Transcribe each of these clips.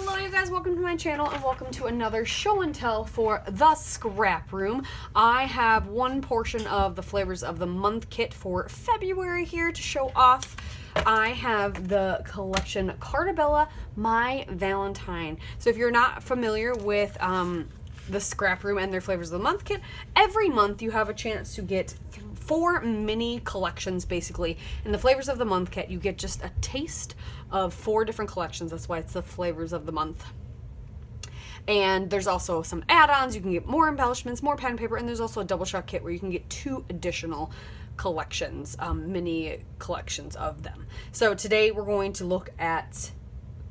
Hello you guys, welcome to my channel and welcome to another show and tell for the Scrap Room. I have one portion of the Flavors of the Month kit for February here to show off. I have the collection Carta, My Valentine. So if you're not familiar with the Scrap Room and their Flavors of the Month kit, every month you have a chance to get 4 mini collections basically. In the Flavors of the Month kit, you get just a taste of 4 different collections. That's why it's the Flavors of the Month. And there's also some add-ons. You can get more embellishments, more pen paper, and there's also a double shot kit where you can get 2 additional collections, mini collections of them. So today we're going to look at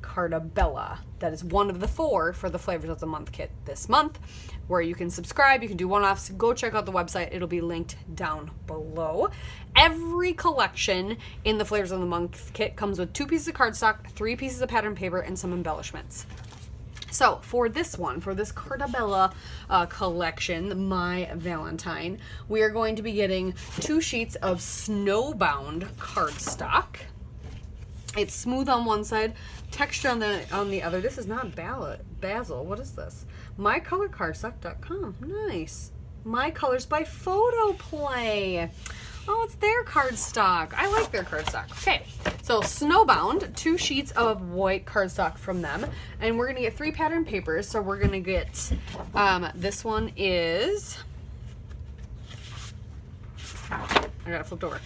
Carta. That is one of the 4 for the Flavors of the Month kit this month, where you can subscribe, you can do one-offs. Go check out the website, it'll be linked down below. Every collection in the Flavors of the Month kit comes with 2 pieces of cardstock, 3 pieces of pattern paper, and some embellishments. So for this one, for this Carta collection, My Valentine, we are going to be getting 2 sheets of snowbound cardstock. It's smooth on one side, texture on the other. This is not Basil. What is this? MyColorCardstock.com. Nice. My Colors by Photoplay. Oh, it's their cardstock. I like their cardstock. Okay, so snowbound, 2 sheets of white cardstock from them, and we're gonna get 3 pattern papers. So we're gonna get this one is. I got it flipped over.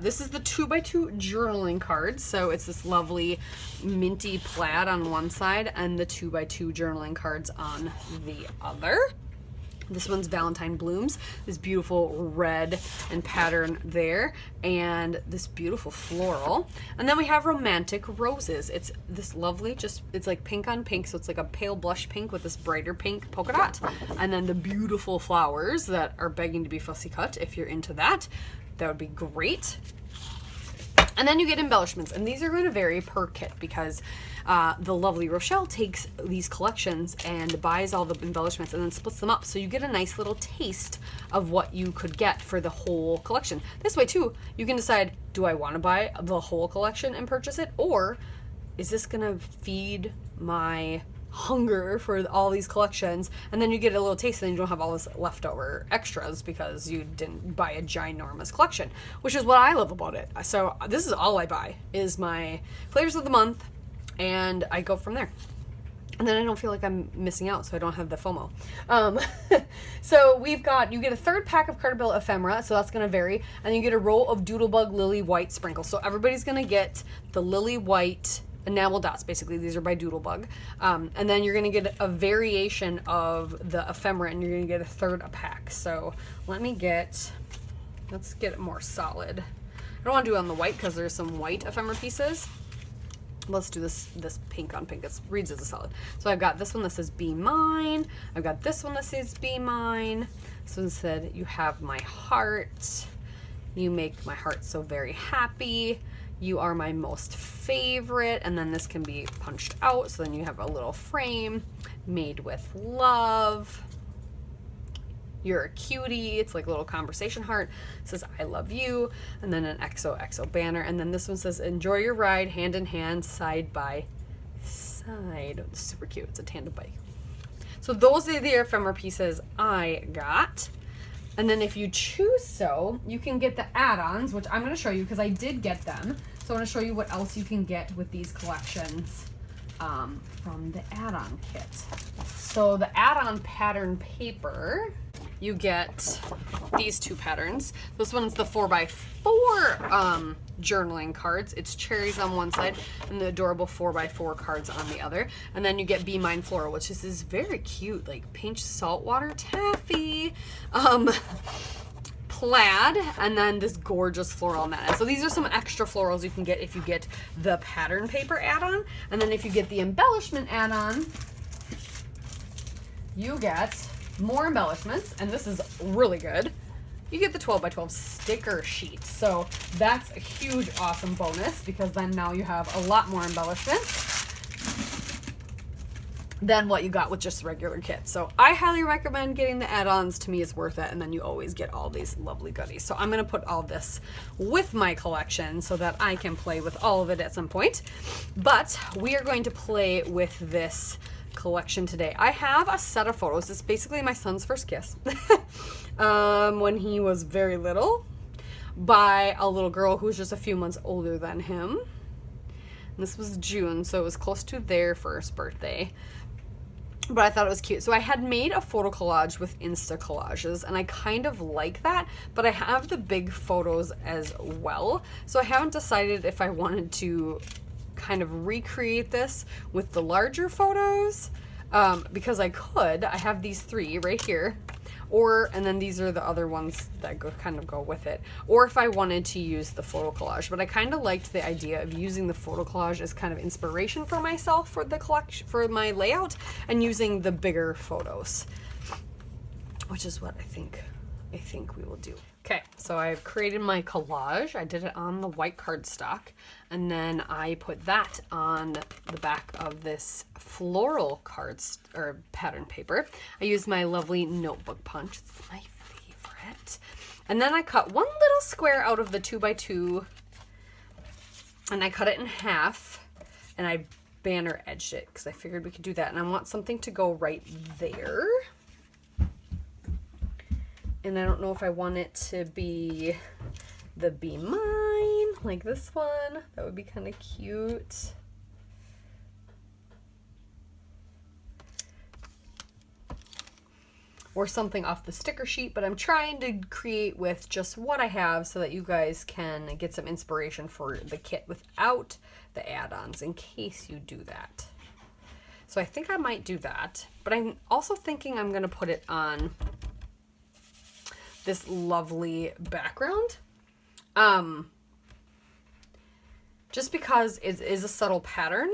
This is the 2x2 journaling card. So it's this lovely minty plaid on one side and the 2x2 journaling cards on the other. This one's Valentine Blooms, this beautiful red and pattern there, and this beautiful floral. And then we have Romantic Roses. It's this lovely, it's like pink on pink, so it's like a pale blush pink with this brighter pink polka dot. And then the beautiful flowers that are begging to be fussy cut. If you're into that, that would be great. And then you get embellishments, and these are going to vary per kit because the lovely Rochelle takes these collections and buys all the embellishments and then splits them up, so you get a nice little taste of what you could get for the whole collection. This way too, you can decide, do I want to buy the whole collection and purchase it, or is this gonna feed my hunger for all these collections? And then you get a little taste and then you don't have all this leftover extras because you didn't buy a ginormous collection, which is what I love about it. So this is all I buy, is my Flavors of the Month, and I go from there. And then I don't feel like I'm missing out, so I don't have the FOMO. So we've got, you get a 3rd pack of Carta ephemera, so that's going to vary, and you get a roll of Doodlebug Lily White sprinkles. So everybody's going to get the Lily White enamel dots, basically. These are by Doodlebug. And then you're going to get a variation of the ephemera, and you're going to get a 3rd a pack. So let's get it more solid. I don't want to do it on the white because there's some white ephemera pieces. Let's do this pink on pink. It reads as a solid. So I've got this one that says Be Mine. I've got this one that says Be Mine. This one said, You Have My Heart. You Make My Heart So Very Happy. You Are My Most Favorite. And then this can be punched out, so then you have a little frame. Made with Love. You're a Cutie. It's like a little conversation heart. It says I love you. And then an XOXO banner. And then this one says Enjoy Your Ride, hand in hand, side by side. It's super cute. It's a tandem bike. So those are the ephemera pieces I got. And then if you choose so, you can get the add-ons, which I'm going to show you because I did get them. So I want to show you what else you can get with these collections from the add-on kit. So the add-on pattern paper, you get these 2 patterns. This one's the 4x4 journaling cards. It's cherries on one side and the adorable 4x4 cards on the other. And then you get Be Mine Floral, which is this very cute, like pink saltwater taffy plaid, and then this gorgeous floral madness. So these are some extra florals you can get if you get the pattern paper add-on. And then if you get the embellishment add-on, you get more embellishments, and this is really good. You get the 12x12 sticker sheet. So that's a huge, awesome bonus because then now you have a lot more embellishments. than what you got with just the regular kit. So I highly recommend getting the add-ons. To me, it's worth it, and then you always get all these lovely goodies. So I'm gonna put all this with my collection so that I can play with all of it at some point. But we are going to play with this collection today. I have a set of photos. It's basically my son's first kiss when he was very little, by a little girl who was just a few months older than him. And this was June, so it was close to their first birthday. But I thought it was cute. So I had made a photo collage with Insta collages, and I kind of like that, but I have the big photos as well. So I haven't decided if I wanted to kind of recreate this with the larger photos, because I could. I have these 3 right here. And then these are the other ones that kind of go with it. Or if I wanted to use the photo collage. But I kind of liked the idea of using the photo collage as kind of inspiration for myself for the collection, for my layout, and using the bigger photos, which is what I think we will do. Okay, so I've created my collage. I did it on the white cardstock, and then I put that on the back of this floral cards or pattern paper. I used my lovely notebook punch. It's my favorite. And then I cut one little square out of the 2x2, and I cut it in half, and I banner edged it because I figured we could do that. And I want something to go right there. And I don't know if I want it to be the Be Mine, like this one. That would be kind of cute. Or something off the sticker sheet, but I'm trying to create with just what I have so that you guys can get some inspiration for the kit without the add-ons in case you do that. So I think I might do that, but I'm also thinking I'm gonna put it on this lovely background, just because it is a subtle pattern,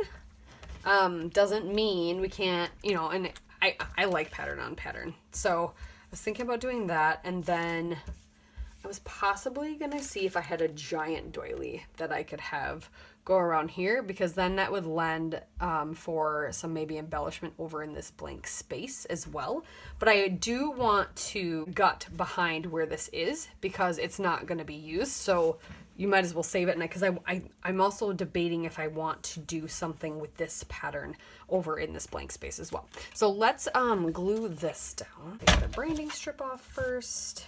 doesn't mean we can't, you know, and I like pattern on pattern. So I was thinking about doing that, and then I was possibly gonna see if I had a giant doily that I could have go around here, because then that would lend for some maybe embellishment over in this blank space as well. But I do want to gut behind where this is because it's not going to be used, so you might as well save it. Because I'm also debating if I want to do something with this pattern over in this blank space as well. So let's glue this down. Take the branding strip off first.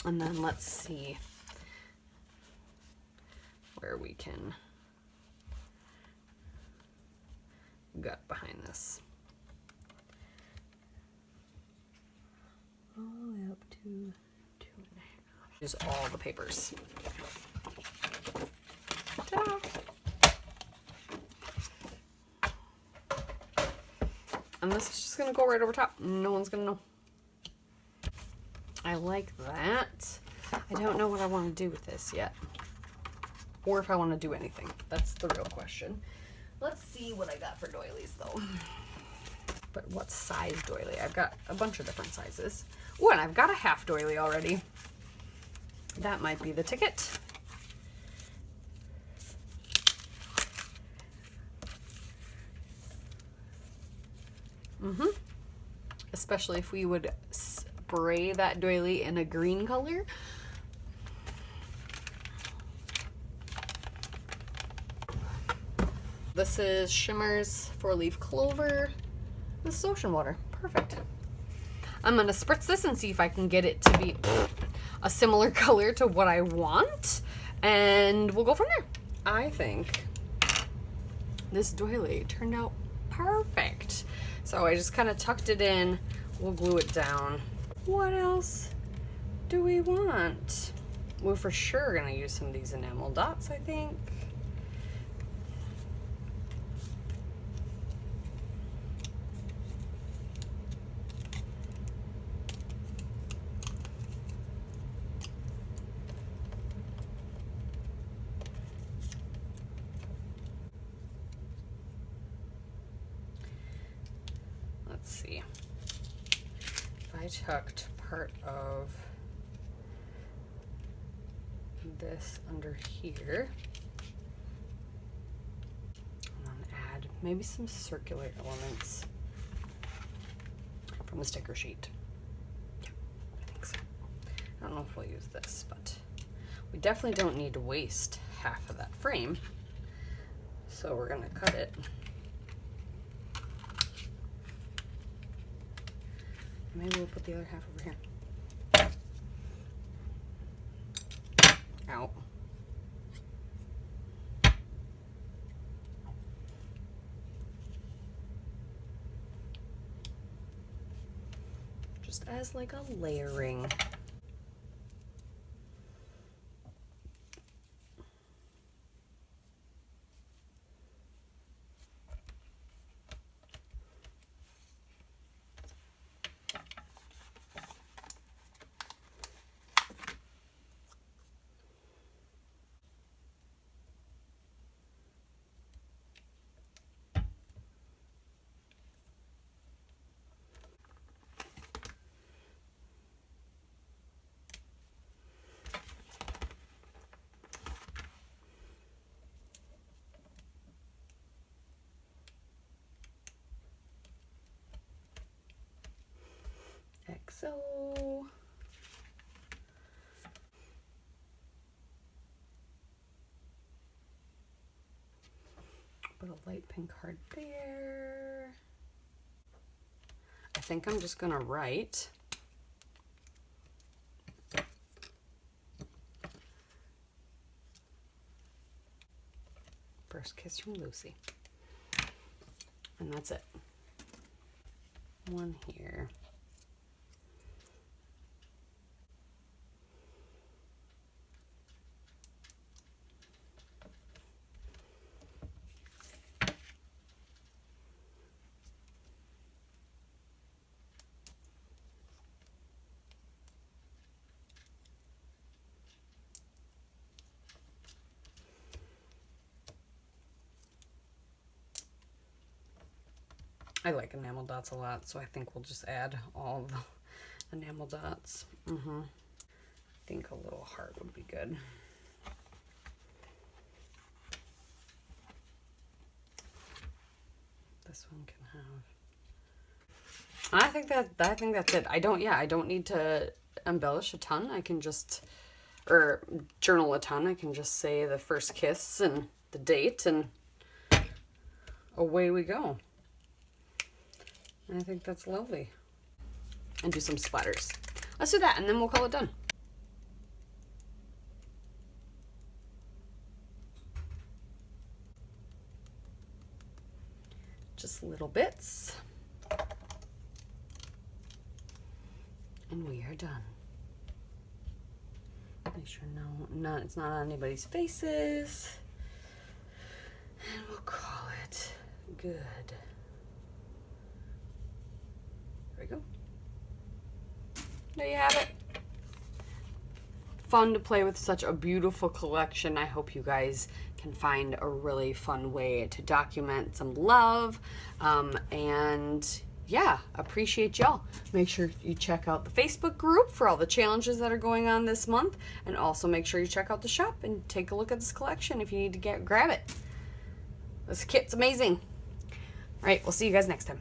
And then let's see where we can gut behind this. All the way up to 2.5. Use all the papers. Ta-da! And this is just gonna go right over top. No one's gonna know. I like that. I don't know what I want to do with this yet. Or if I want to do anything. That's the real question. Let's see what I got for doilies though. But what size doily? I've got a bunch of different sizes. Oh, and I've got a half doily already. That might be the ticket. Especially if we would spray that doily in a green color. This is Shimmer's 4-leaf clover with ocean water. Perfect. I'm gonna spritz this and see if I can get it to be a similar color to what I want, and we'll go from there. I think this doily turned out perfect. So I just kind of tucked it in. We'll glue it down. What else do we want? We're for sure gonna use some of these enamel dots, I think. Let's see. I tucked part of this under here. maybe some circular elements from the sticker sheet. Yeah, I think so. I don't know if we'll use this, but we definitely don't need to waste half of that frame. So we're gonna cut it. Maybe we'll put the other half over here. Out. Just as like a layering. XO. Put a light pink card there. I think I'm just gonna write "First kiss from Lucy," and that's it. One here. I like enamel dots a lot, so I think we'll just add all the enamel dots. I think a little heart would be good. This one can have. I think that's it. I don't need to embellish a ton. I can just, or journal a ton. I can just say the first kiss and the date, and away we go. And I think that's lovely. And do some splatters. Let's do that, and then we'll call it done. Just little bits. And we are done. Make sure it's not on anybody's faces. And we'll call it good. There we go. There you have it. Fun to play with such a beautiful collection. I hope you guys can find a really fun way to document some love. And yeah, appreciate y'all. Make sure you check out the Facebook group for all the challenges that are going on this month. And also make sure you check out the shop and take a look at this collection if you need to grab it. This kit's amazing. All right, we'll see you guys next time.